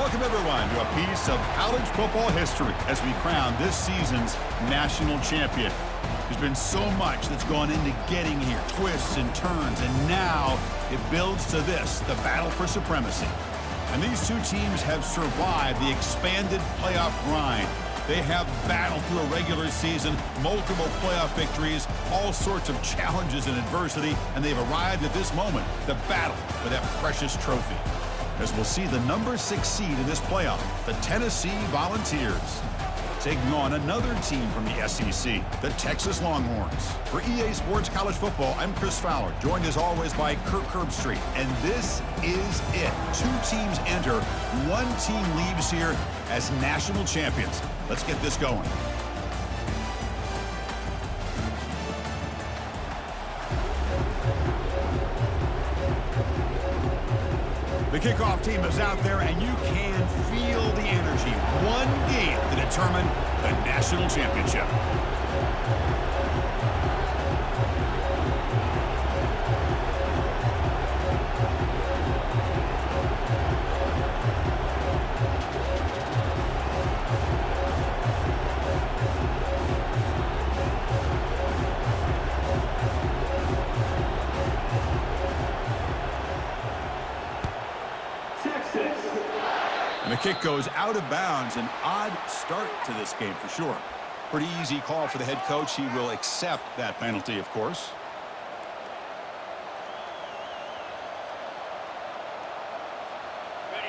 Welcome, everyone, to a piece of college football history as we crown this season's national champion. There's been so much that's gone into getting here, twists and turns, and now it builds to this, the battle for supremacy. And these two teams have survived the expanded playoff grind. They have battled through a regular season, multiple playoff victories, all sorts of challenges and adversity, and they've arrived at this moment, the battle for that precious trophy. As we'll see the number 6 seed in this playoff, the Tennessee Volunteers, taking on another team from the SEC, the Texas Longhorns. For EA Sports College Football, I'm Chris Fowler, joined as always by Kirk Herbstreit. And this is it. 2 teams enter, 1 team leaves here as national champions. Let's get this going. The kickoff team is out there, and you can feel the energy. One game to determine the national championship. And the kick goes out of bounds. An odd start to this game for sure. Pretty easy call for the head coach. He will accept that penalty, of course.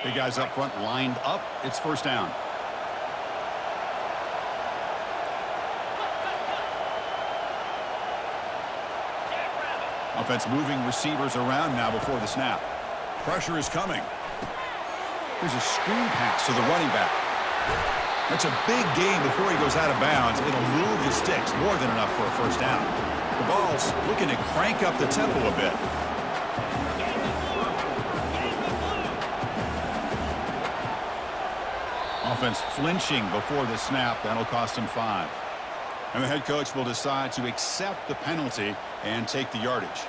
Big guys up front lined up. It's first down. Offense moving receivers around now before the snap. Pressure is coming. Here's a screen pass to the running back. That's a big gain before he goes out of bounds. It'll move the sticks, more than enough for a first down. The ball's looking to crank up the tempo a bit. Offense flinching before the snap. That'll cost him 5. And the head coach will decide to accept the penalty and take the yardage.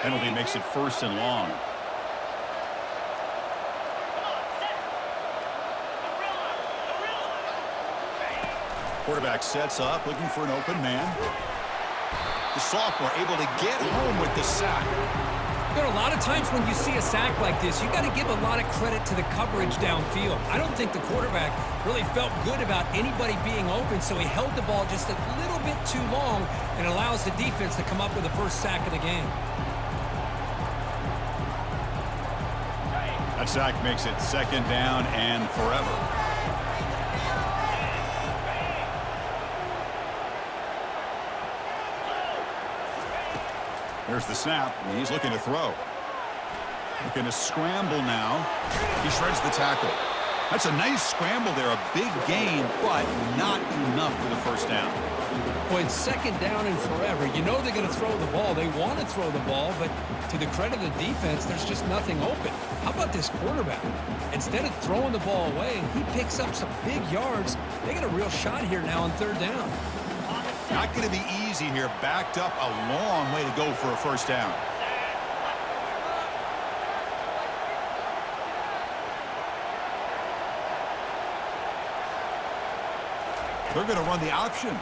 Penalty makes it first and long. Quarterback sets up, looking for an open man. The sophomore able to get home with the sack. There are a lot of times when you see a sack like this, you got to give a lot of credit to the coverage downfield. I don't think the quarterback really felt good about anybody being open, so he held the ball just a little bit too long and allows the defense to come up with the first sack of the game. That sack makes it second down and forever. There's the snap, and he's looking to throw. Looking to scramble now. He shreds the tackle. That's a nice scramble there, a big gain, but not enough for the first down. Boy, it's second down and forever. You know they're going to throw the ball. They want to throw the ball, but to the credit of the defense, there's just nothing open. How about this quarterback? Instead of throwing the ball away, he picks up some big yards. They got a real shot here now on third down. Not going to be easy here. Backed up a long way to go for a first down. They're going to run the option.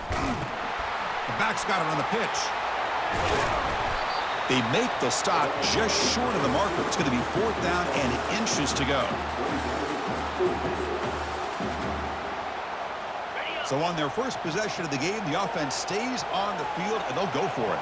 The back's got it on the pitch. They make the stop just short of the marker. It's going to be 4th down and inches to go. So on their first possession of the game, the offense stays on the field, and they'll go for it.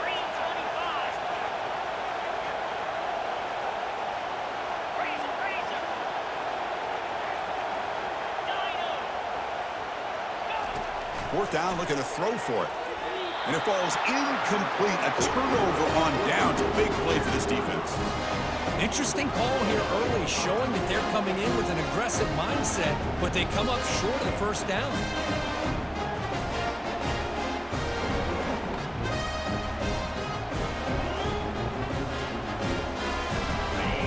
Fourth down, looking to throw for it. And it falls incomplete. A turnover on downs. A big play for this defense. Interesting call here early, showing that they're coming in with an aggressive mindset, but they come up short of the first down.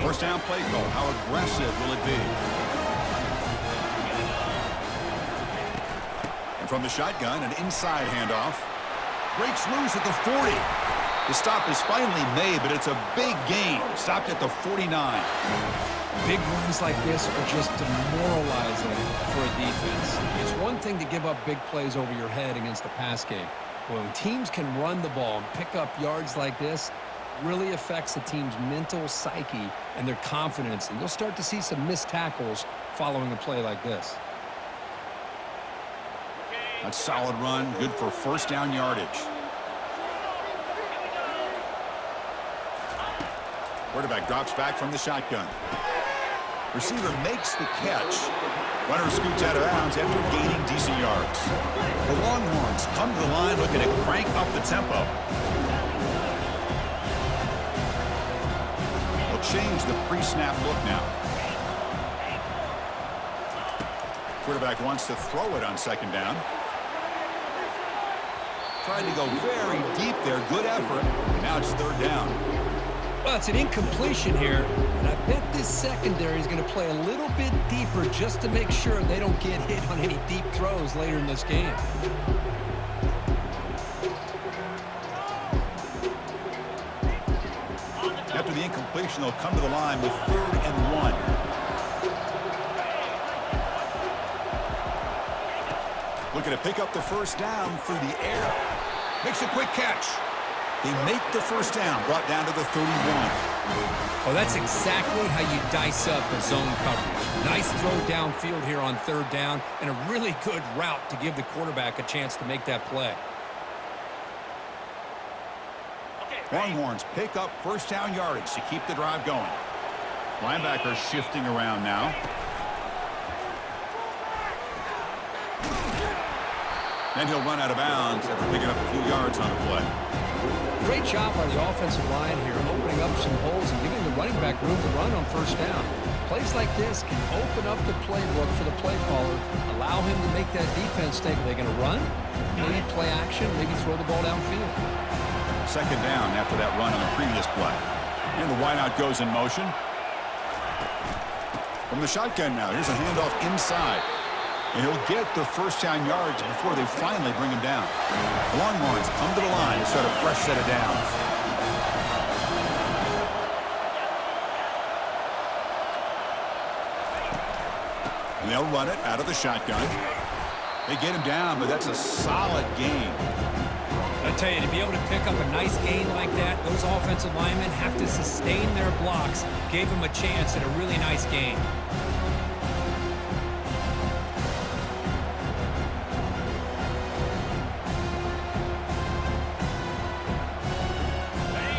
First down play call. How aggressive will it be? And from the shotgun, an inside handoff. Breaks loose at the 40. The stop is finally made, but it's a big gain. Stopped at the 49. Big runs like this are just demoralizing for a defense. It's one thing to give up big plays over your head against the pass game. When teams can run the ball and pick up yards like this, it really affects the team's mental psyche and their confidence. And you'll start to see some missed tackles following a play like this. A solid run, good for first down yardage. Quarterback drops back from the shotgun. Receiver makes the catch. Runner scoots out of bounds after gaining decent yards. The Longhorns come to the line looking to crank up the tempo. They'll change the pre-snap look now. Quarterback wants to throw it on second down. Tried to go very deep there. Good effort. Now it's third down. Well, it's an incompletion here, and I bet this secondary is going to play a little bit deeper just to make sure they don't get hit on any deep throws later in this game. After the incompletion, they'll come to the line with 3rd and 1. Looking to pick up the first down through the air. Makes a quick catch. They make the first down, brought down to the 31. Well, that's exactly how you dice up a zone coverage. Nice throw downfield here on 3rd down, and a really good route to give the quarterback a chance to make that play. Longhorns pick up first down yardage to keep the drive going. Linebackers shifting around now. Then he'll run out of bounds after picking up a few yards on a play. Great job by the offensive line here, opening up some holes and giving the running back room to run on first down. Plays like this can open up the playbook for the play caller, allow him to make that defense think, are they going to run? Maybe play action, maybe throw the ball downfield. Second down after that run on the previous play. And the wideout goes in motion. From the shotgun now, here's a handoff inside. And he'll get the first down yards before they finally bring him down. The Longhorns come to the line to start a fresh set of downs. And they'll run it out of the shotgun. They get him down, but that's a solid gain. I tell you, to be able to pick up a nice gain like that, those offensive linemen have to sustain their blocks. Gave him a chance at a really nice gain.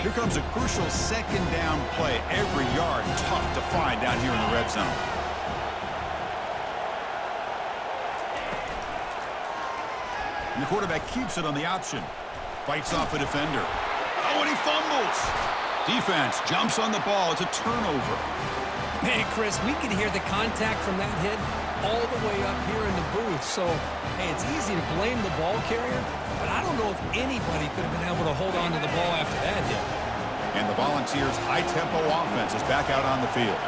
Here comes a crucial second down play. Every yard tough to find down here in the red zone. And the quarterback keeps it on the option. Fights off a defender. Oh, and he fumbles. Defense jumps on the ball. It's a turnover. Man, Chris, we can hear the contact from that hit all the way up here in the booth. So, hey, it's easy to blame the ball carrier, but I don't know if anybody could have been able to hold on to the ball after that hit. And the Volunteers' high-tempo offense is back out on the field.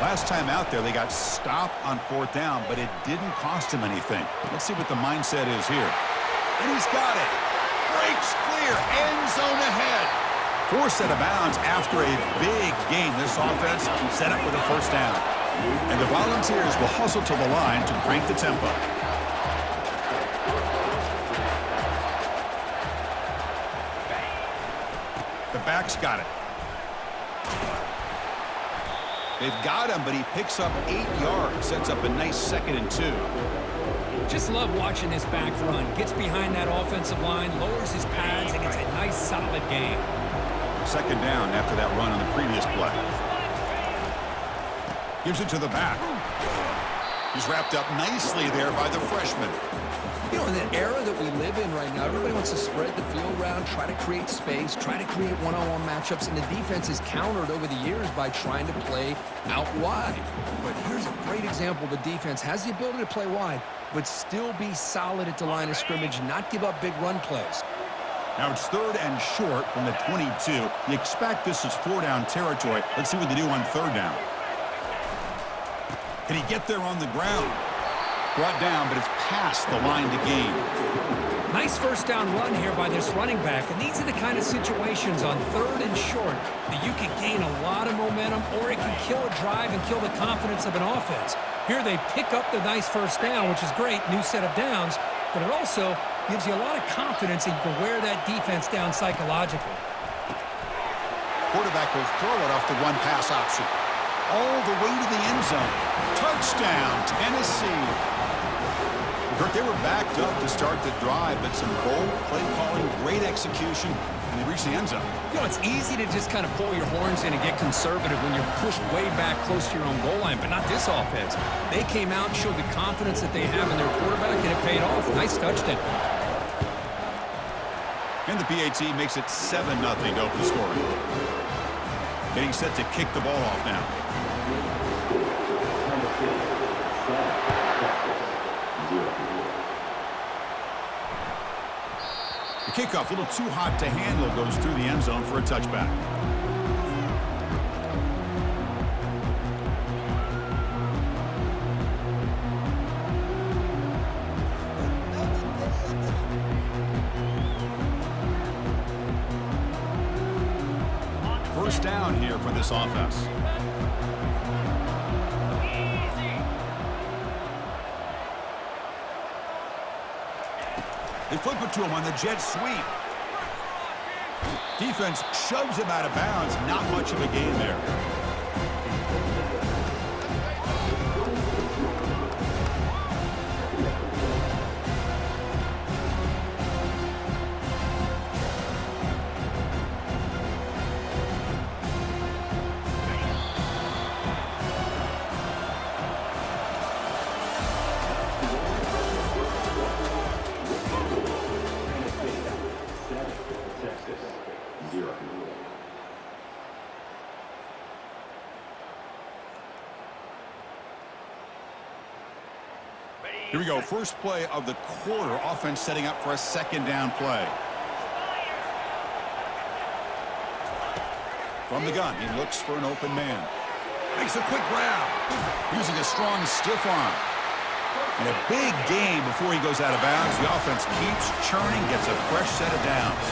Last time out there, they got stopped on 4th down, but it didn't cost him anything. Let's see what the mindset is here. And he's got it. Breaks clear. End zone ahead. Forced out of bounds after a big gain. This offense set up with a first down. And the Volunteers will hustle to the line to crank the tempo. The back's got it. They've got him, but he picks up 8 yards. Sets up a nice 2nd and 2. Just love watching this back run. Gets behind that offensive line, lowers his pads, and it's a nice, solid gain. Second down after that run on the previous play. Gives it to the back. He's wrapped up nicely there by the freshman. You know, in the era that we live in right now, everybody wants to spread the field around, try to create space, try to create one-on-one matchups, and the defense is countered over the years by trying to play out wide. But here's a great example. The defense has the ability to play wide, but still be solid at the line of scrimmage, not give up big run plays. Now it's 3rd and short from the 22. You expect this is 4-down territory. Let's see what they do on 3rd down. Can he get there on the ground? Brought down, but it's past the line to gain. Nice first down run here by this running back, and these are the kind of situations on 3rd and short that you can gain a lot of momentum, or it can kill a drive and kill the confidence of an offense. Here they pick up the nice first down, which is great, new set of downs, but it also gives you a lot of confidence that you can wear that defense down psychologically. Quarterback will throw it off the one pass option. All the way to the end zone. Touchdown, Tennessee. Kirk, they were backed up to start the drive, but some bold play calling, great execution, and they reached the end zone. You know, it's easy to just kind of pull your horns in and get conservative when you're pushed way back close to your own goal line, but not this offense. They came out and showed the confidence that they have in their quarterback, and it paid off. Nice touchdown. And the PAT makes it 7-0 to open the scoring. Getting set to kick the ball off now. The kickoff, a little too hot to handle, goes through the end zone for a touchback. First down here for this offense. They flip it to him on the jet sweep. Defense shoves him out of bounds. Not much of a gain there. Here we go, first play of the quarter. Offense setting up for a second down play. From the gun, he looks for an open man. Makes a quick grab. Using a strong stiff arm. And a big gain before he goes out of bounds. The offense keeps churning, gets a fresh set of downs.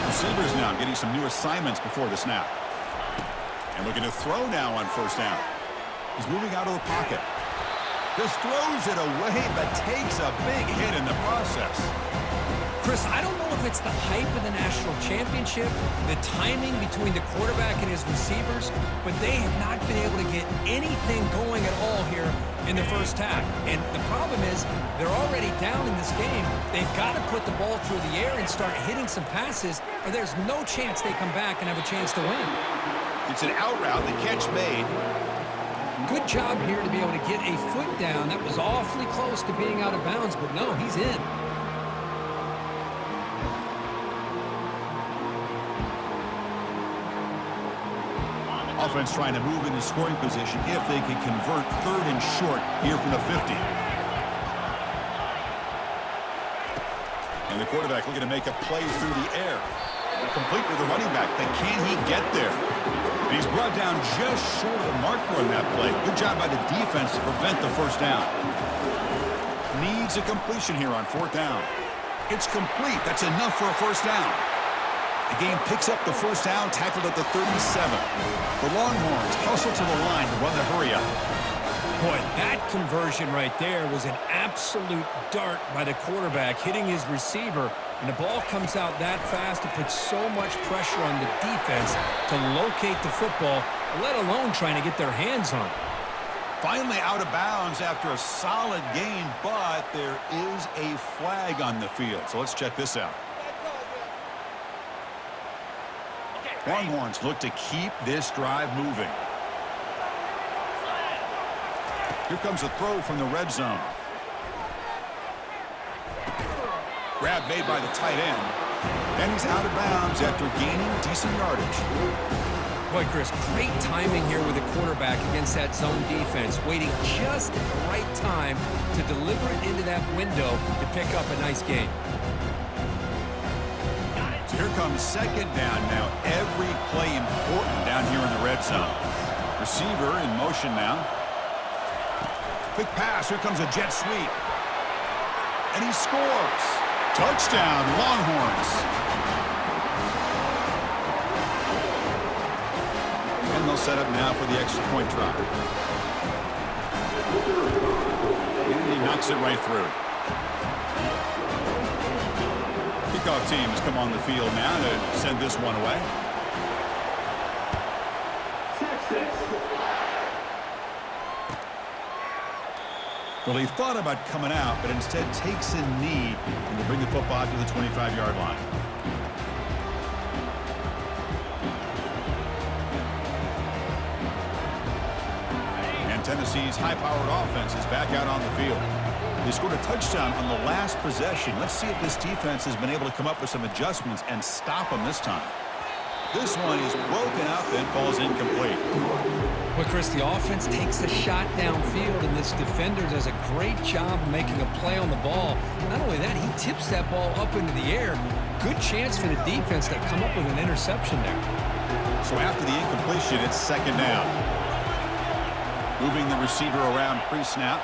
Receivers now getting some new assignments before the snap. And looking to throw now on first down. He's moving out of the pocket. Just throws it away, but takes a big hit in the process. Chris, I don't know if it's the hype of the national championship, the timing between the quarterback and his receivers, but they have not been able to get anything going at all here in the first half. And the problem is they're already down in this game. They've got to put the ball through the air and start hitting some passes, or there's no chance they come back and have a chance to win. It's an out route, the catch made. Good job here to be able to get a foot down. That was awfully close to being out of bounds, but no, he's in. Offense trying to move into scoring position if they can convert 3rd and short here from the 50. And the quarterback looking to make a play through the air. Complete with the running back, but can he get there? And he's brought down just short of the marker on that play. Good job by the defense to prevent the first down. Needs a completion here on 4th down. It's complete. That's enough for a first down. The game picks up the first down, tackled at the 37. The Longhorns hustle to the line to run the hurry up. Boy, that conversion right there was an absolute dart by the quarterback, hitting his receiver, and the ball comes out that fast. It puts so much pressure on the defense to locate the football, let alone trying to get their hands on it. Finally out of bounds after a solid gain, but there is a flag on the field. So let's check this out. Longhorns look to keep this drive moving. Here comes a throw from the red zone. Grab made by the tight end. And he's out of bounds after gaining decent yardage. Boy, Chris, great timing here with the quarterback against that zone defense, waiting just at the right time to deliver it into that window to pick up a nice gain. So here comes second down now. Every play important down here in the red zone. Receiver in motion now. Quick pass. Here comes a jet sweep. and he scores. Touchdown, Longhorns. And they'll set up now for the extra point try. And he knocks it right through. Kickoff team has come on the field now to send this one away. Well, he thought about coming out, but instead takes a knee and will bring the football to the 25-yard line. And Tennessee's high-powered offense is back out on the field. They scored a touchdown on the last possession. Let's see if this defense has been able to come up with some adjustments and stop them this time. This one is broken up and falls incomplete. Well, Chris, the offense takes a shot downfield, and this defender does a great job of making a play on the ball. Not only that, he tips that ball up into the air. Good chance for the defense to come up with an interception there. So after the incompletion, it's second down. Moving the receiver around pre-snap.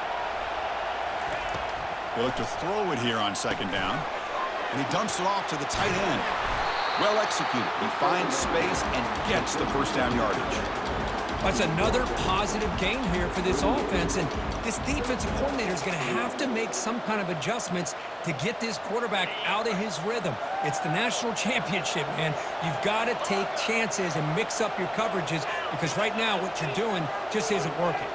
They look to throw it here on second down. And he dumps it off to the tight end. Well executed. He finds space and gets the first down yardage. That's another positive gain here for this offense, and this defensive coordinator is going to have to make some kind of adjustments to get this quarterback out of his rhythm. It's the national championship, man. You've got to take chances and mix up your coverages, because right now what you're doing just isn't working.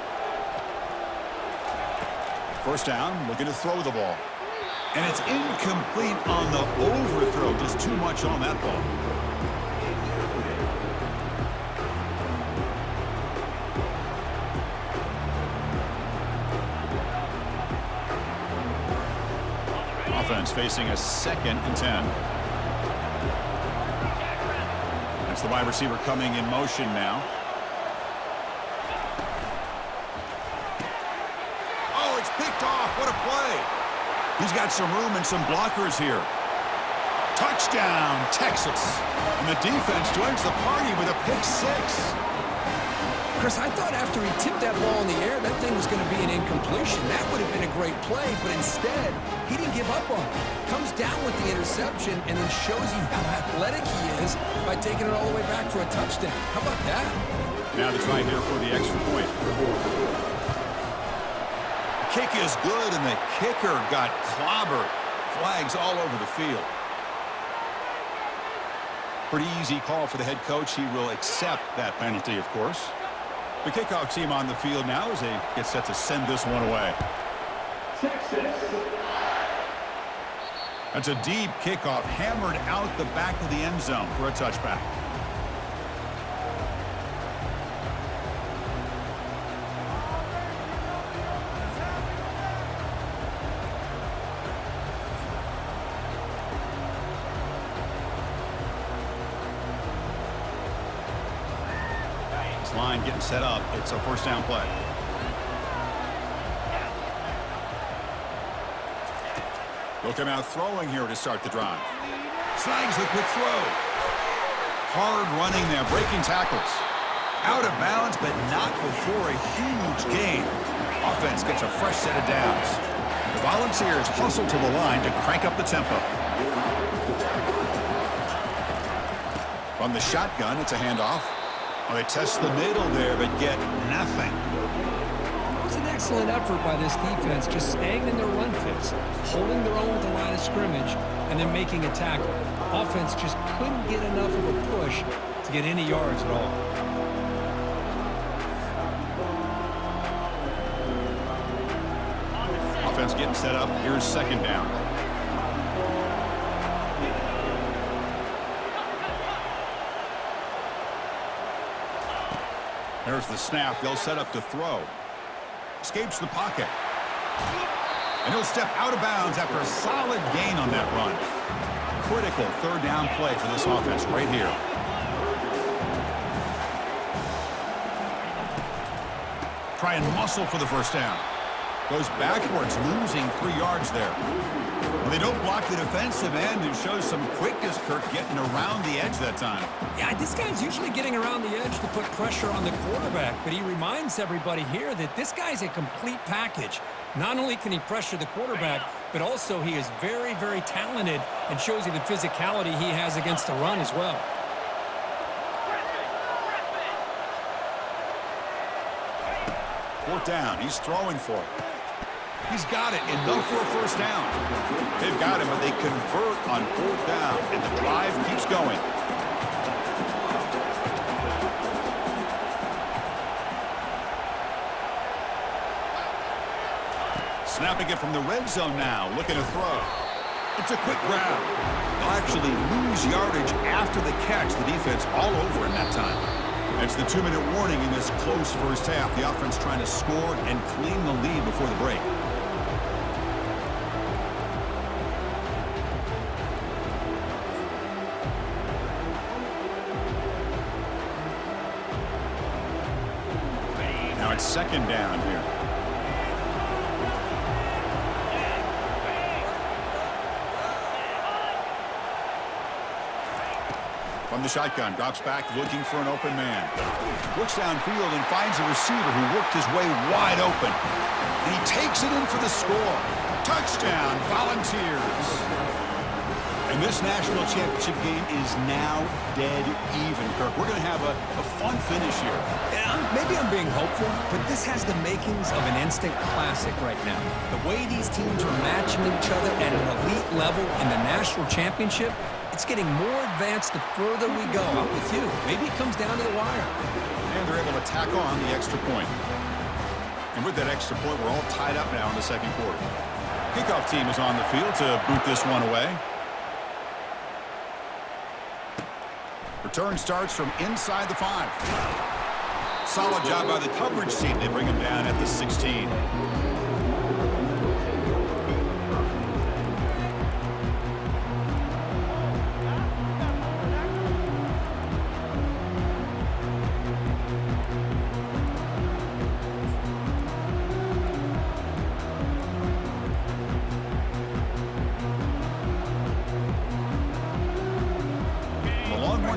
First down, looking to throw the ball. And it's incomplete on the overthrow. Just too much on that ball. Offense facing a 2nd and 10. That's the wide receiver coming in motion now. Oh, it's picked off. What a play. He's got some room and some blockers here. Touchdown, Texas. And the defense joins the party with a pick 6. Chris, I thought after he tipped that ball in the air, that thing was going to be an incompletion. That would have been a great play, but instead, he didn't give up on it. Comes down with the interception and then shows you how athletic he is by taking it all the way back for a touchdown. How about that? Now the try here for the extra point. Kick is good, and the kicker got clobbered. Flags all over the field. Pretty easy call for the head coach. He will accept that penalty, of course. The kickoff team on the field now as they get set to send this one away. Texas. That's a deep kickoff, hammered out the back of the end zone for a touchback. Line getting set up. It's a first down play. They'll come out throwing here to start the drive. Snags the quick throw. Hard running there, breaking tackles. Out of bounds, but not before a huge gain. Offense gets a fresh set of downs. The Volunteers hustle to the line to crank up the tempo. From the shotgun, it's a handoff. Well, they test the middle there, but get nothing. It was an excellent effort by this defense, just staying in their run fits, holding their own at the line of scrimmage, and then making a tackle. Offense just couldn't get enough of a push to get any yards at all. Offense getting set up. Here's second down. There's the snap. They'll set up to throw. Escapes the pocket. And he'll step out of bounds after a solid gain on that run. Critical third down play for this offense right here. Try and muscle for the first down. Goes backwards, losing 3 yards there. Well, they don't block the defensive end and shows some quickness, Kirk, getting around the edge that time. Yeah, this guy's usually getting around the edge to put pressure on the quarterback, but he reminds everybody here that this guy's a complete package. Not only can he pressure the quarterback, but also he is very, very talented and shows you the physicality he has against the run as well. Fourth down, he's throwing for it. He's got it, enough for a first down. They've got him, but they convert on fourth down, and the drive keeps going. Snapping it from the red zone now, looking to throw. It's a quick grab. They'll actually lose yardage after the catch. The defense all over in that time. It's the 2-minute warning in this close first half. The offense trying to score and claim the lead before the break. Now it's second down here. From the shotgun, drops back, looking for an open man. Looks downfield and finds a receiver who worked his way wide open. And he takes it in for the score. Touchdown, Volunteers. And this national championship game is now dead even, Kirk. We're going to have a fun finish here. Yeah, maybe I'm being hopeful, but this has the makings of an instant classic right now. The way these teams are matching each other at an elite level in the national championship, it's getting more advanced the further we go. I'm with you. Maybe it comes down to the wire. And they're able to tack on the extra point. And with that extra point, we're all tied up now in the second quarter. Kickoff team is on the field to boot this one away. Return starts from inside the 5. Solid job by the coverage team. They bring him down at the 16.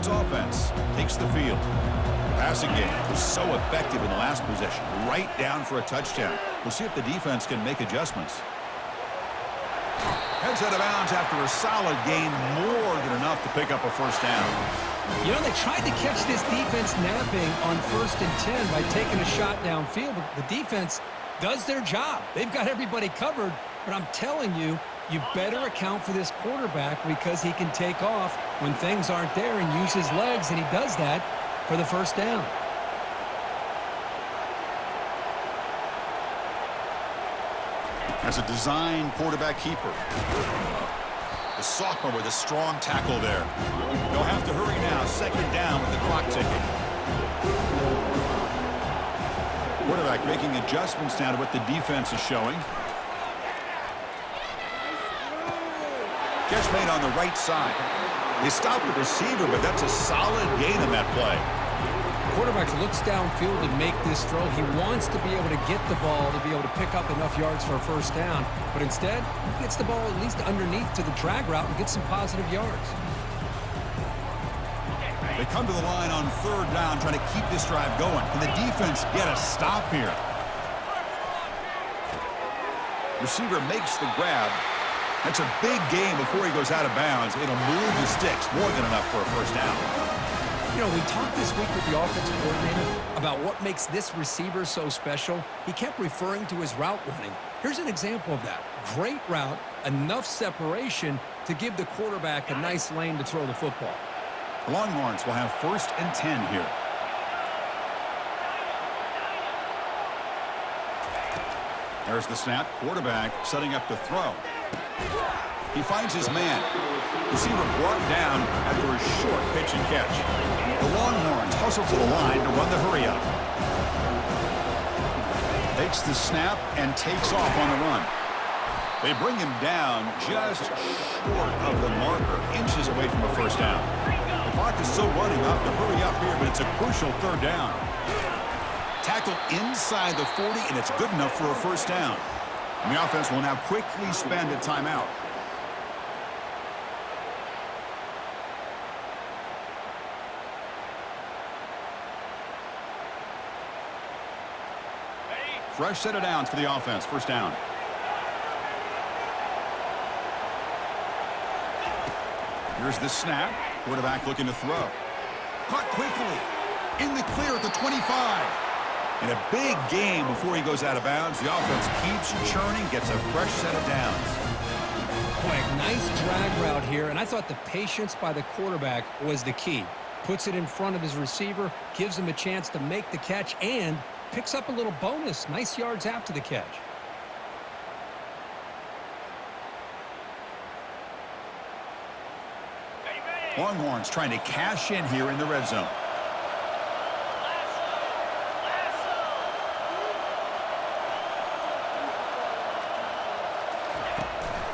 Offense takes the field. The passing game was so effective in the last possession, right down for a touchdown. We'll see if the defense can make adjustments. Heads out of bounds after a solid gain, more than enough to pick up a first down. You know, they tried to catch this defense napping on 1st and 10 by taking a shot downfield, but the defense does their job. They've got everybody covered, but I'm telling you, you better account for this quarterback because he can take off when things aren't there and use his legs, and he does that for the first down. As a design quarterback keeper. The sophomore with a strong tackle there. They'll have to hurry now. Second down with the clock ticking. Quarterback making adjustments now to what the defense is showing. Catch made on the right side. They stopped the receiver, but that's a solid gain in that play. Quarterback looks downfield to make this throw. He wants to be able to get the ball to be able to pick up enough yards for a first down, but instead, he gets the ball at least underneath to the drag route and gets some positive yards. They come to the line on third down, trying to keep this drive going. Can the defense get a stop here? Receiver makes the grab. That's a big gain before he goes out of bounds. It'll move the sticks, more than enough for a first down. You know, we talked this week with the offensive coordinator about what makes this receiver so special. He kept referring to his route running. Here's an example of that. Great route, enough separation to give the quarterback a nice lane to throw the football. The Longhorns will have 1st and 10 here. There's the snap. Quarterback setting up to throw. He finds his man. Receiver brought down after a short pitch and catch. The Longhorns hustle to the line to run the hurry up. Takes the snap and takes off on the run. They bring him down just short of the marker, inches away from a first down. The clock is still running. We'll have to hurry up here, but it's a crucial third down. Tackle inside the 40, and it's good enough for a first down. And the offense will now quickly spend a timeout. Fresh set of downs for the offense. First down. Here's the snap. Quarterback looking to throw. Caught quickly. In the clear at the 25. And a big game before he goes out of bounds. The offense keeps churning, gets a fresh set of downs. Boy, a nice drag route here, and I thought the patience by the quarterback was the key. Puts it in front of his receiver, gives him a chance to make the catch, and picks up a little bonus. Nice yards after the catch. Longhorns trying to cash in here in the red zone.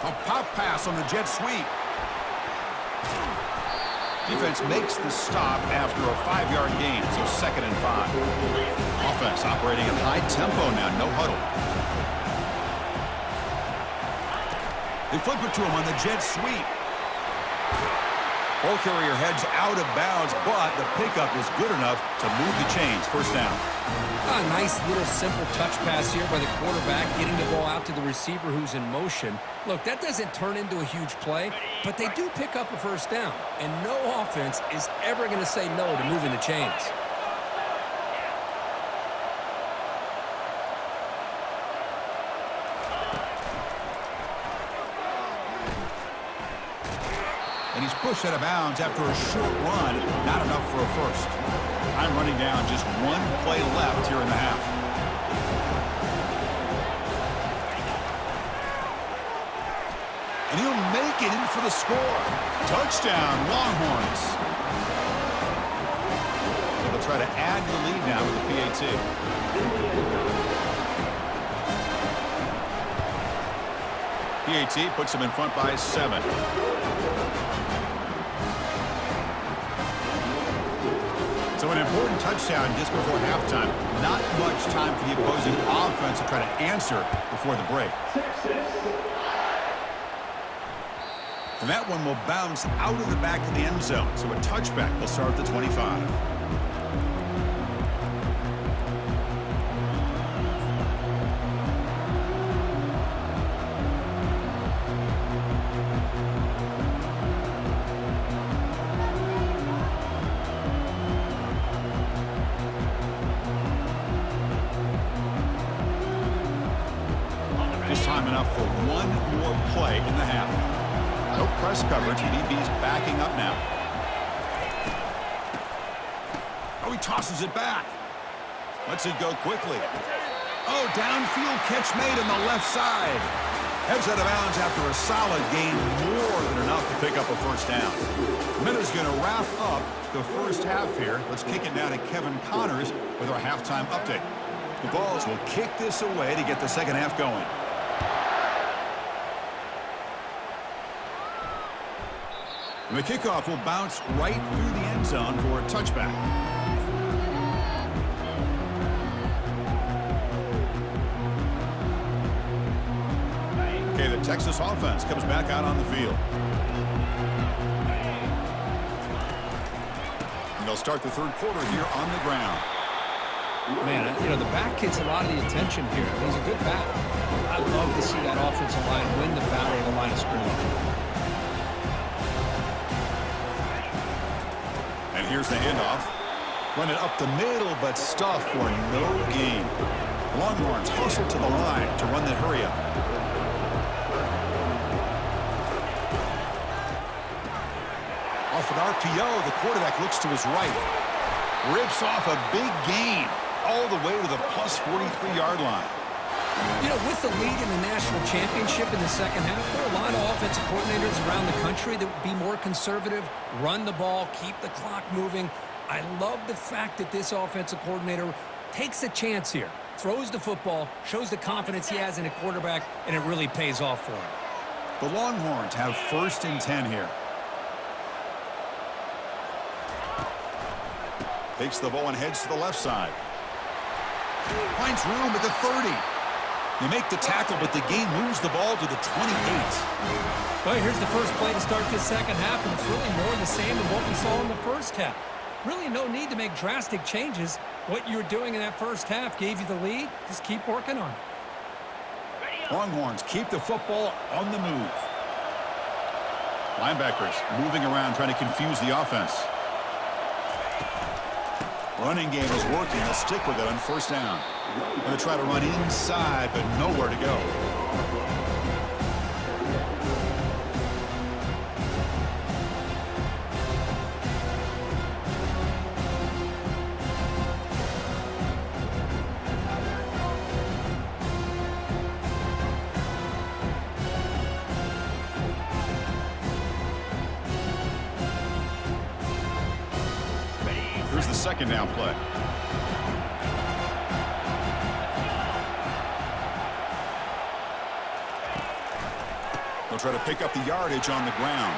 A pop pass on the jet sweep. Defense makes the stop after a 5-yard gain, so 2nd and 5. Offense operating at high tempo now, no huddle. They flip it to him on the jet sweep. Ball carrier heads out of bounds, but the pickup is good enough to move the chains. First down. A nice little simple touch pass here by the quarterback, getting the ball out to the receiver who's in motion. Look, that doesn't turn into a huge play, but they do pick up a first down, and no offense is ever going to say no to moving the chains. And he's pushed out of bounds after a short run. Not enough for a first. Time running down, just one play left here in the half. And he'll make it in for the score. Touchdown, Longhorns. So they'll try to add to the lead now with the PAT. PAT puts them in front by 7. So an important touchdown just before halftime. Not much time for the opposing offense to try to answer before the break. And that one will bounce out of the back of the end zone. So a touchback will start at the 25. Just time enough for one more play in the half. No press coverage. The DB's backing up now. Oh, he tosses it back. Lets it go quickly. Oh, downfield catch made on the left side. Heads out of bounds after a solid gain, more than enough to pick up a first down. Minuta's going to wrap up the first half here. Let's kick it now to Kevin Connors with our halftime update. The Vols will kick this away to get the second half going. And the kickoff will bounce right through the end zone for a touchback. Okay, the Texas offense comes back out on the field. And they'll start the third quarter here on the ground. Man, you know, the back gets a lot of the attention here. He's a good back. I love to see that offensive line win the battle of the line of scrimmage. And here's the handoff. Run it up the middle, but stuff for no gain. Longhorns hustle to the line to run the hurry up. Off an RPO, the quarterback looks to his right. Rips off a big gain all the way to the plus 43-yard line. You know, with the lead in the national championship in the second half, there are a lot of offensive coordinators around the country that would be more conservative, run the ball, keep the clock moving. I love the fact that this offensive coordinator takes a chance here, throws the football, shows the confidence he has in a quarterback, and it really pays off for him. The Longhorns have 1st and 10 here. Takes the ball and heads to the left side. Finds room at the 30. They make the tackle, but the game moves the ball to the 28. Well, here's the first play to start this second half, and it's really more of the same than what we saw in the first half. Really no need to make drastic changes. What you were doing in that first half gave you the lead. Just keep working on it. Longhorns keep the football on the move. Linebackers moving around, trying to confuse the offense. Running game is working. They'll stick with it on first down. Going to try to run inside, but nowhere to go. Here's the second down play. They'll try to pick up the yardage on the ground.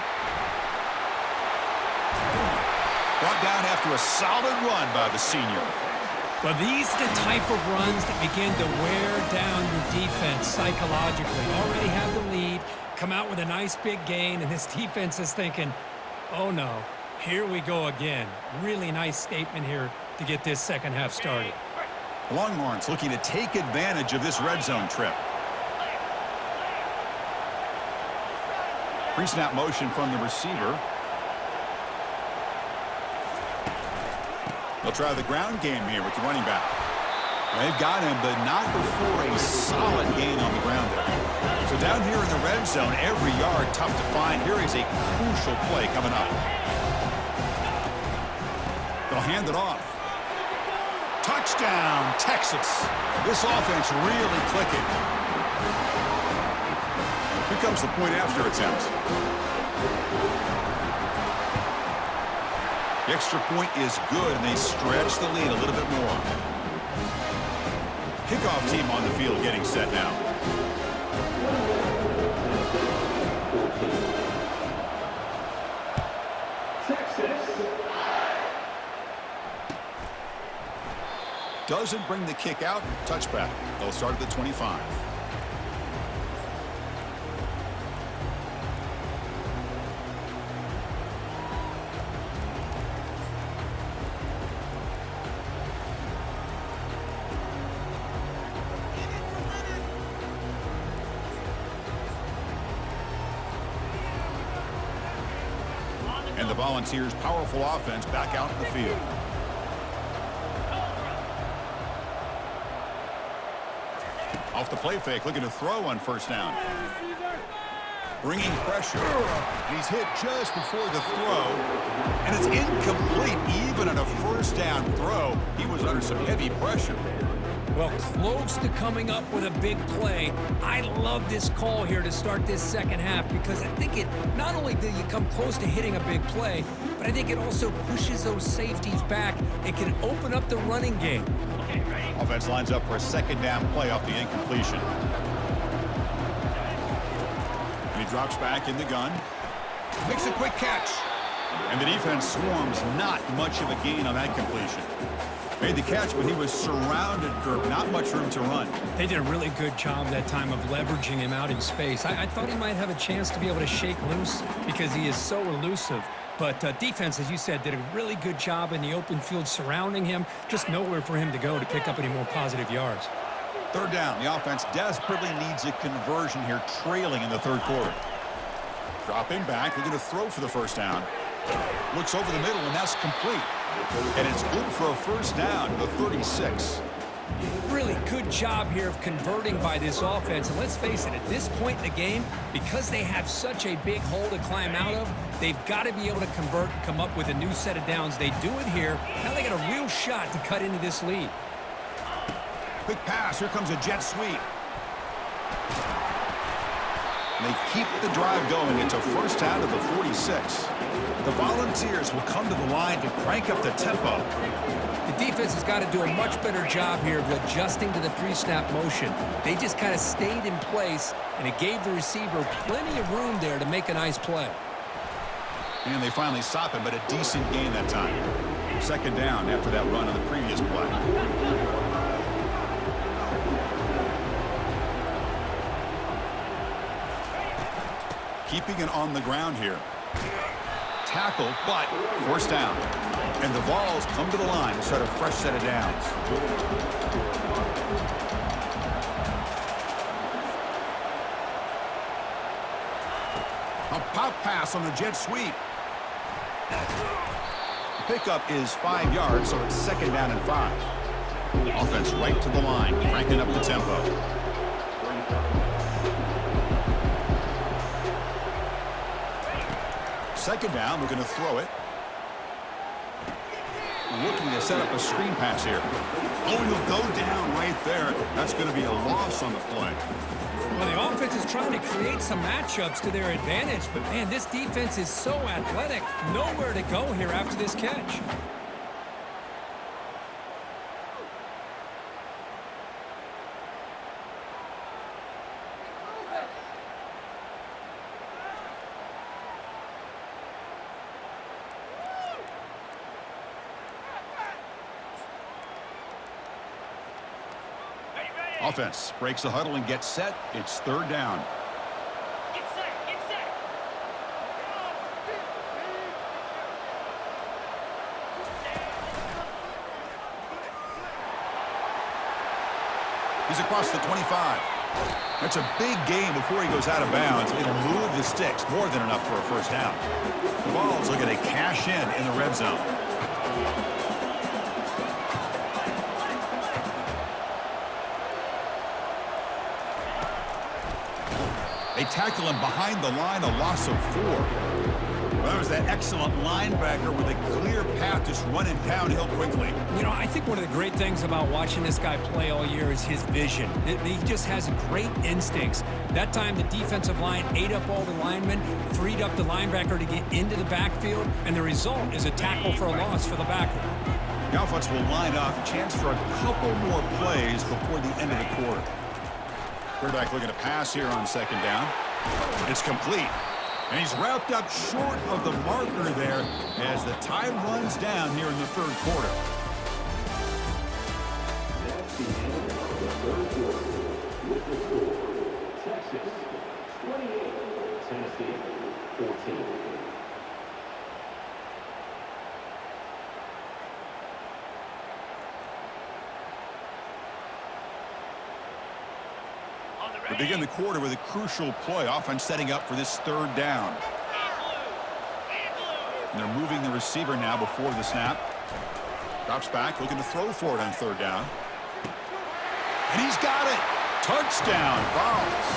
Brought down after a solid run by the senior. Well, these are the type of runs that begin to wear down your defense psychologically. Already have the lead, come out with a nice big gain, and this defense is thinking, oh no, here we go again. Really nice statement here to get this second half started. Longhorns looking to take advantage of this red zone trip. Pre-snap motion from the receiver. They'll try the ground game here with the running back. They've got him, but not before a solid gain on the ground there. So down here in the red zone, every yard tough to find. Here is a crucial play coming up. They'll hand it off. Touchdown, Texas. This offense really clicking. Here comes the point after attempt. The extra point is good, and they stretch the lead a little bit more. Kickoff team on the field getting set now. Doesn't bring the kick out. Touchback. They'll start at the 25. And the Volunteers' powerful offense back out in the field. Off the play fake, looking to throw on first down. Bringing pressure. He's hit just before the throw, and it's incomplete. Even on a first down throw, he was under some heavy pressure. Well, close to coming up with a big play. I love this call here to start this second half because I think it not only do you come close to hitting a big play, but I think it also pushes those safeties back and can open up the running game. Offense lines up for a second down play off the incompletion. And he drops back in the gun. Makes a quick catch. And the defense swarms. Not much of a gain on that completion. Made the catch, but he was surrounded, Kirk. Not much room to run. They did a really good job that time of leveraging him out in space. I thought he might have a chance to be able to shake loose because he is so elusive. But defense, as you said, did a really good job in the open field surrounding him. Just nowhere for him to go to pick up any more positive yards. Third down. The offense desperately needs a conversion here, trailing in the third quarter. Dropping back. They're going to throw for the first down. Looks over the middle, and that's complete. And it's good for a first down, the 36. Really good job here of converting by this offense. And let's face it, at this point in the game, because they have such a big hole to climb out of, they've got to be able to convert and come up with a new set of downs. They do it here. Now they got a real shot to cut into this lead. Quick pass. Here comes a jet sweep. They keep the drive going. It's a first down to the 46. The Volunteers will come to the line to crank up the tempo. The defense has got to do a much better job here of adjusting to the pre-snap motion. They just kind of stayed in place, and it gave the receiver plenty of room there to make a nice play. And they finally stop him, but a decent gain that time. Second down after that run on the previous play. keeping it on the ground here. Tackle, but forced down. And the Vols come to the line to start a fresh set of downs. A pop pass on the jet sweep. The pickup is 5 yards, so it's 2nd down and 5. Offense right to the line, cranking up the tempo. Second down, we're going to throw it. Looking to set up a screen pass here. Oh, and he'll go down right there. That's going to be a loss on the play. Well, the offense is trying to create some matchups to their advantage, but, man, this defense is so athletic. Nowhere to go here after this catch. Offense breaks the huddle and gets set. It's 3rd down. Get set, get set. He's across the 25. That's a big gain before he goes out of bounds. It'll move the sticks, more than enough for a first down. The Vols looking to cash in the red zone. They tackle him behind the line, a loss of 4. Well, that was that excellent linebacker with a clear path just running downhill quickly. You know, I think one of the great things about watching this guy play all year is his vision. He just has great instincts. That time, the defensive line ate up all the linemen, freed up the linebacker to get into the backfield, and the result is a tackle for a loss for the backer. The offense will line up, chance for a couple more plays before the end of the quarter. Quarterback looking to pass here on 2nd down. It's complete. And he's wrapped up short of the marker there as the time runs down here in the 3rd quarter. That's the end of the 3rd quarter. With the score, Texas 28, Tennessee 14. We begin the quarter with a crucial play. Offense setting up for this 3rd down. And they're moving the receiver now before the snap. Drops back, looking to throw for it on 3rd down. And he's got it. Touchdown, Vols.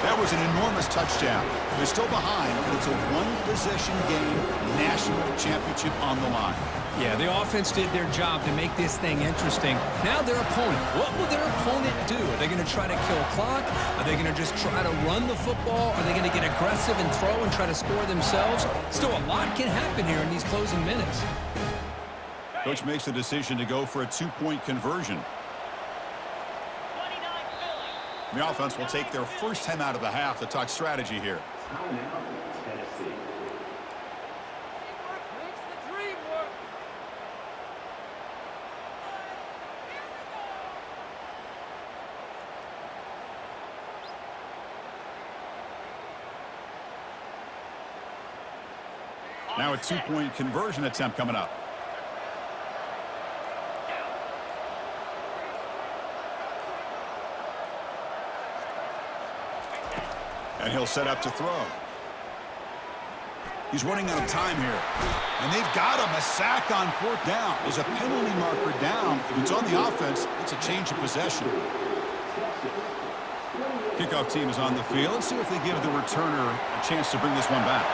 That was an enormous touchdown. They're still behind, but it's a one-possession game, national championship on the line. Yeah, the offense did their job to make this thing interesting. Now their opponent. What will their opponent do? Are they going to try to kill clock? Are they going to just try to run the football? Are they going to get aggressive and throw and try to score themselves? Still, a lot can happen here in these closing minutes. Coach makes the decision to go for a 2-point conversion. The offense will take their first time out of the half to talk strategy here. Timeout, Tennessee. Now a 2-point conversion attempt coming up. And he'll set up to throw. He's running out of time here. And they've got him. A sack on 4th down. There's a penalty marker down. If it's on the offense, it's a change of possession. Kickoff team is on the field. Let's see if they give the returner a chance to bring this one back.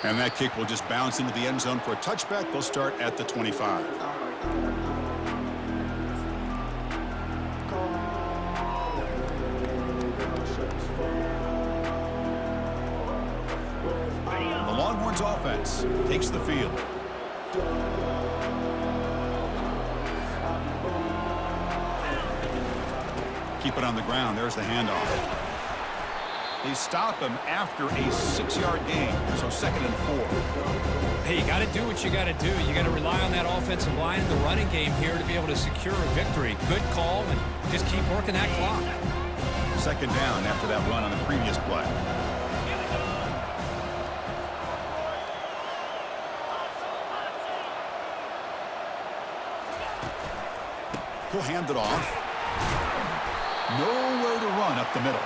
And that kick will just bounce into the end zone for a touchback. They'll start at the 25. The Longhorns offense takes the field. Keep it on the ground. There's the handoff. They stop him after a 6-yard gain, so 2nd and 4. Hey, you got to do what you got to do. You got to rely on that offensive line and the running game here to be able to secure a victory. Good call, and just keep working that clock. Second down after that run on the previous play. He'll hand it off. Nowhere to run up the middle.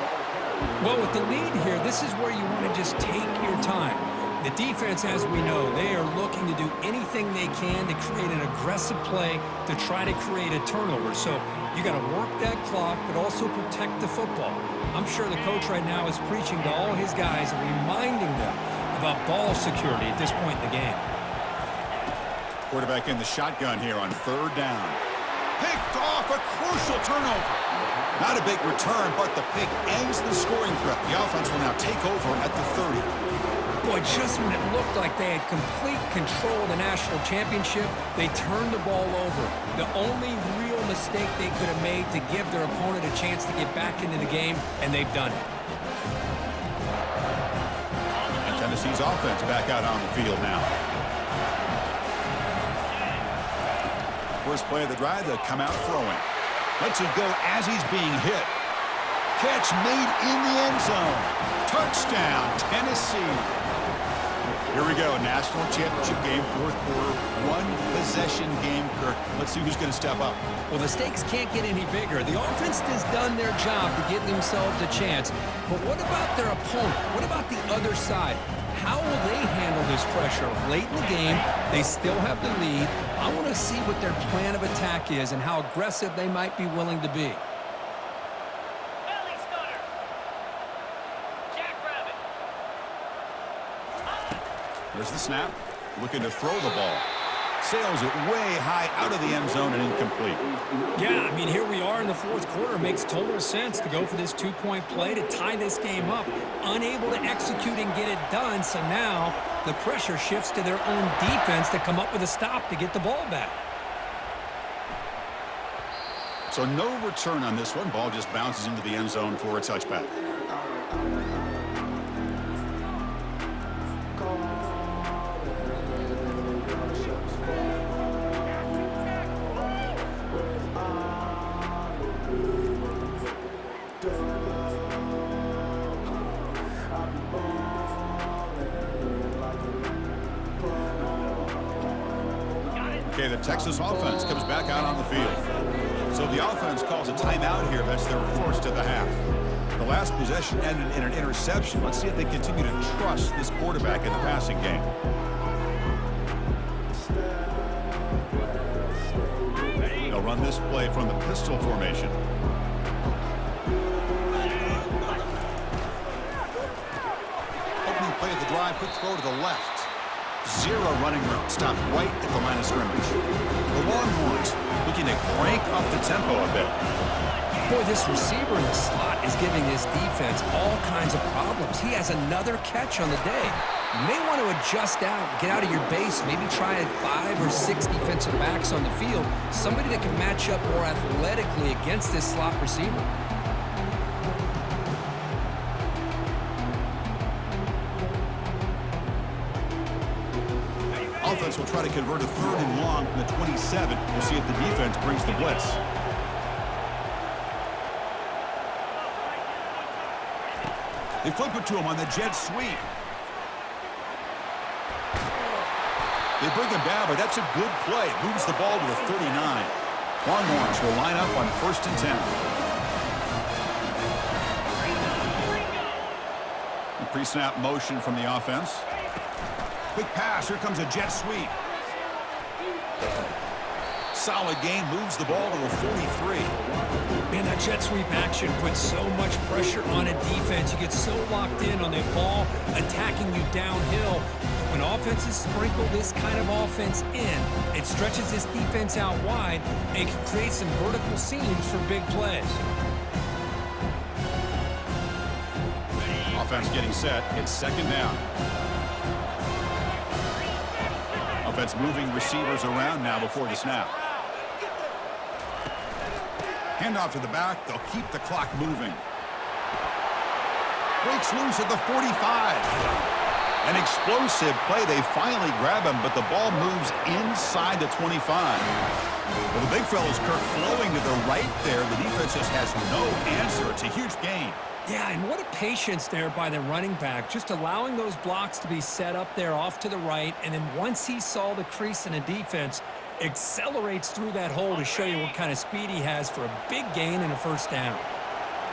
Well, with the lead here, this is where you want to just take your time. The defense, as we know, they are looking to do anything they can to create an aggressive play to try to create a turnover. So you got to work that clock, but also protect the football. I'm sure the coach right now is preaching to all his guys and reminding them about ball security at this point in the game. Quarterback in the shotgun here on third down. Picked off, a crucial turnover. Not a big return, but the pick ends the scoring threat. The offense will now take over at the 30. Boy, just when it looked like they had complete control of the national championship, they turned the ball over. The only real mistake they could have made to give their opponent a chance to get back into the game, and they've done it. And Tennessee's offense back out on the field now. First play of the drive, they'll come out throwing. Lets it go as he's being hit. Catch made in the end zone. Touchdown, Tennessee. Here we go, national championship game, fourth quarter, one-possession game. Kirk, let's see who's going to step up. Well, the stakes can't get any bigger. The offense has done their job to give themselves a chance. But what about their opponent? What about the other side? How will they handle this pressure? Late in the game, they still have the lead. I want to see what their plan of attack is and how aggressive they might be willing to be. Belly stunner. Jackrabbit. There's the snap. Looking to throw the ball. Sails it way high out of the end zone and incomplete. Yeah, I mean, here we are in the fourth quarter. It makes total sense to go for this two-point play to tie this game up. Unable to execute and get it done, so now the pressure shifts to their own defense to come up with a stop to get the ball back. So no return on this one. Ball just bounces into the end zone for a touchback. Okay, the Texas offense comes back out on the field. So the offense calls a timeout here. That's their first of the half. The last possession ended in an interception. Let's see if they continue to trust this quarterback in the passing game. They'll run this play from the pistol formation. Opening play of the drive, quick throw to the left. Zero running room, stopped right at the line of scrimmage. The Longhorns looking to crank up the tempo a bit. Boy, this receiver in the slot is giving this defense all kinds of problems. He has another catch on the day. You may want to adjust out, get out of your base, maybe try 5 or 6 defensive backs on the field, somebody that can match up more athletically against this slot receiver. Offense will try to convert a third and long from the 27. We'll see if the defense brings the blitz. They flip it to him on the jet sweep. They bring him down, but that's a good play. Moves the ball to the 39. Longhorns will line up on 1st and 10. Pre-snap motion from the offense. Quick pass. Here comes a jet sweep. Solid gain. Moves the ball to the 43. Man, that jet sweep action puts so much pressure on a defense. You get so locked in on the ball attacking you downhill. When offenses sprinkle this kind of offense in, it stretches this defense out wide and can create some vertical seams for big plays. Offense getting set. It's second down. Offense moving receivers around now before the snap. Handoff to the back. They'll keep the clock moving. Breaks loose at the 45. An explosive play. They finally grab him, but the ball moves inside the 25. Well, the big fella's Kirk flowing to the right there. The defense just has no answer. It's a huge gain. Yeah, and what a patience there by the running back, just allowing those blocks to be set up there off to the right, and then once he saw the crease in the defense, accelerates through that hole to show you what kind of speed he has for a big gain and a first down.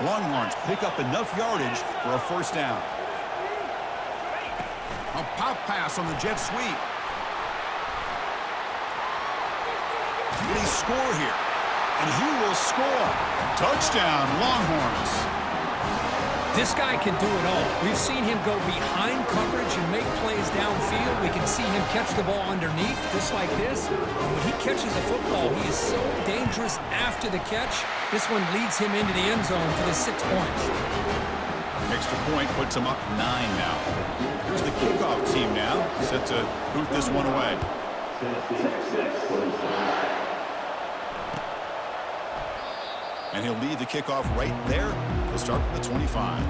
Longhorns pick up enough yardage for a first down. A pop pass on the jet sweep. Will he score here? And he will score. Touchdown, Longhorns. This guy can do it all. We've seen him go behind coverage and make plays downfield. We can see him catch the ball underneath, just like this. And when he catches a football, he is so dangerous after the catch. This one leads him into the end zone for the 6 points. Extra point puts him up 9 now. Here's the kickoff team now, set to boot this one away. And he'll lead the kickoff right there. He'll start from the 25.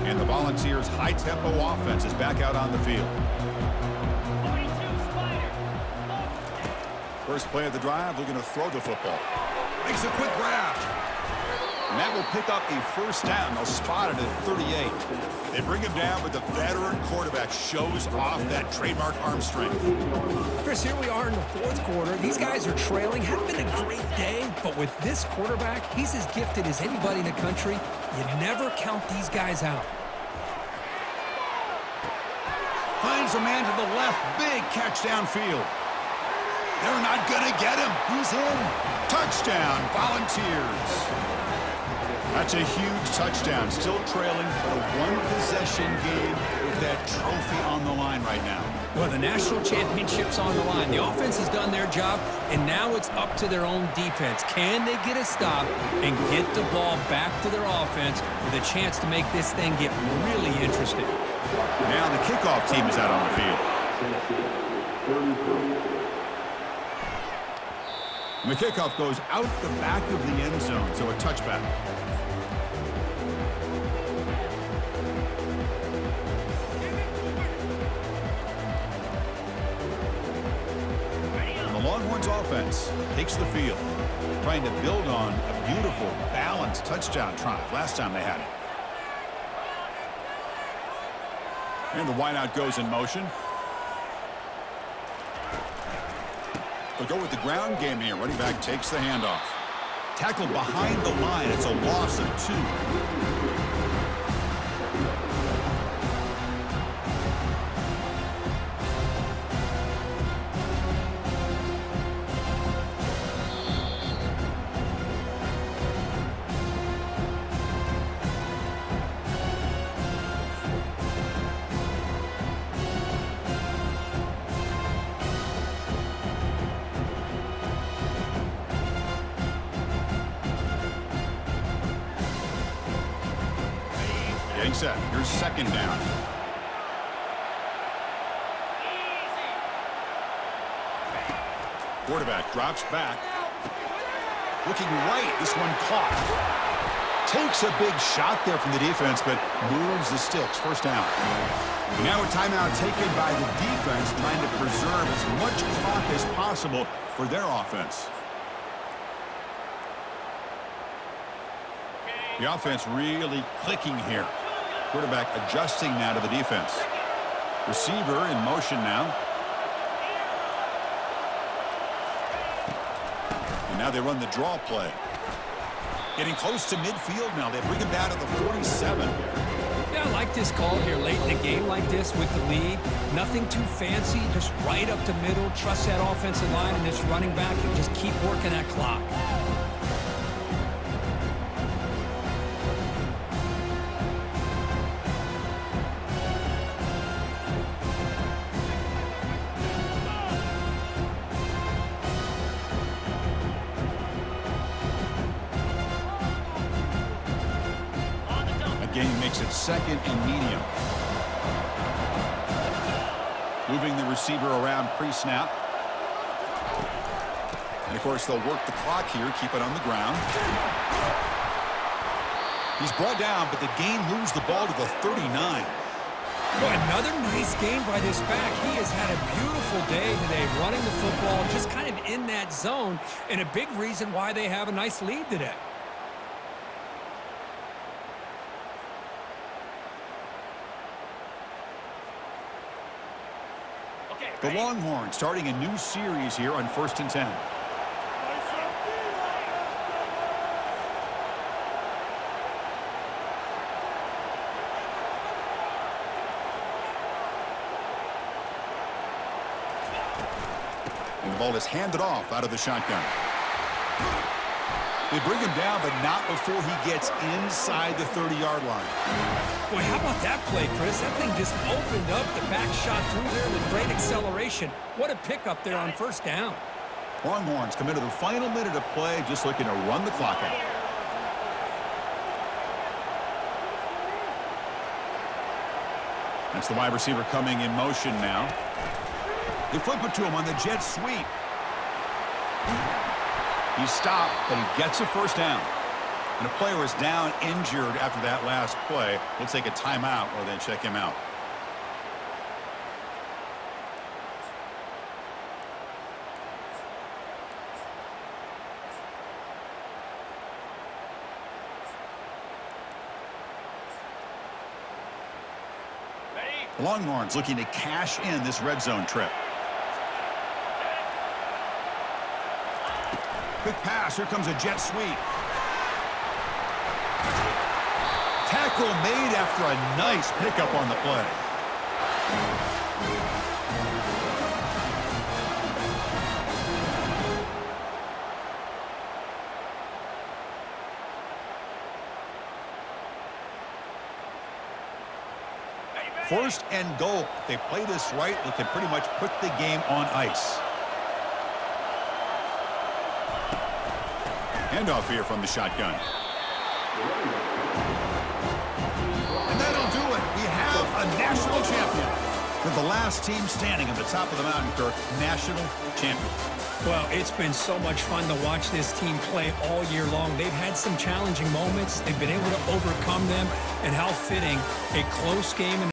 And the Volunteers' high-tempo offense is back out on the field. 42 Spider. First play of the drive, looking to throw the football. Makes a quick grab. And that will pick up a first down. They'll spot it at 38. They bring him down, but the veteran quarterback shows off that trademark arm strength. Chris, here we are in the fourth quarter. These guys are trailing. Hadn't been a great day, but with this quarterback, he's as gifted as anybody in the country. You never count these guys out. Finds a man to the left. Big catch downfield. They're not going to get him. He's in. Touchdown, Volunteers. That's a huge touchdown. Still trailing, but a one-possession game with that trophy on the line right now. Well, the national championship's on the line. The offense has done their job, and now it's up to their own defense. Can they get a stop and get the ball back to their offense with a chance to make this thing get really interesting? Now the kickoff team is out on the field. And the kickoff goes out the back of the end zone, so a touchback. And the Longhorns offense takes the field, trying to build on a beautiful, balanced touchdown drive last time they had it. And the wideout goes in motion. They'll go with the ground game here. Running back takes the handoff. Tackle behind the line. It's a loss of 2. Getting set. Here's second down. Quarterback drops back. Looking right. This one caught. Takes a big shot there from the defense, but moves the sticks. First down. And now a timeout taken by the defense, trying to preserve as much clock as possible for their offense. The offense really clicking here. Quarterback adjusting now to the defense. Receiver in motion now. And now they run the draw play. Getting close to midfield now. They bring him down to the 47. Yeah, I like this call here late in the game like this with the lead. Nothing too fancy, just right up the middle. Trust that offensive line and this running back and just keep working that clock. Again, makes it second and medium. Moving the receiver around pre-snap. And, of course, they'll work the clock here, keep it on the ground. He's brought down, but the gain moves the ball to the 39. Well, another nice game by this back. He has had a beautiful day today running the football, just kind of in that zone, and a big reason why they have a nice lead today. The Longhorns starting a new series here on 1st and 10. And the ball is handed off out of the shotgun. They bring him down, but not before he gets inside the 30-yard line. Boy, how about that play, Chris? That thing just opened up. The back shot through there with great acceleration. What a pickup there on 1st down. Longhorns come into the final minute of play, just looking to run the clock out. That's the wide receiver coming in motion now. They flip it to him on the jet sweep. He's stopped, but he gets a 1st down. And a player is down injured after that last play. We'll take a timeout or then check him out. The Longhorns looking to cash in this red zone trip. Quick pass. Here comes a jet sweep. Tackle made after a nice pickup on the play. First and goal. If they play this right, they can pretty much put the game on ice. Handoff here from the shotgun. And that'll do it. We have a national champion. With the last team standing at the top of the mountain, Kirk, national champion. Well, it's been so much fun to watch this team play all year long. They've had some challenging moments. They've been able to overcome them. And how fitting, a close game in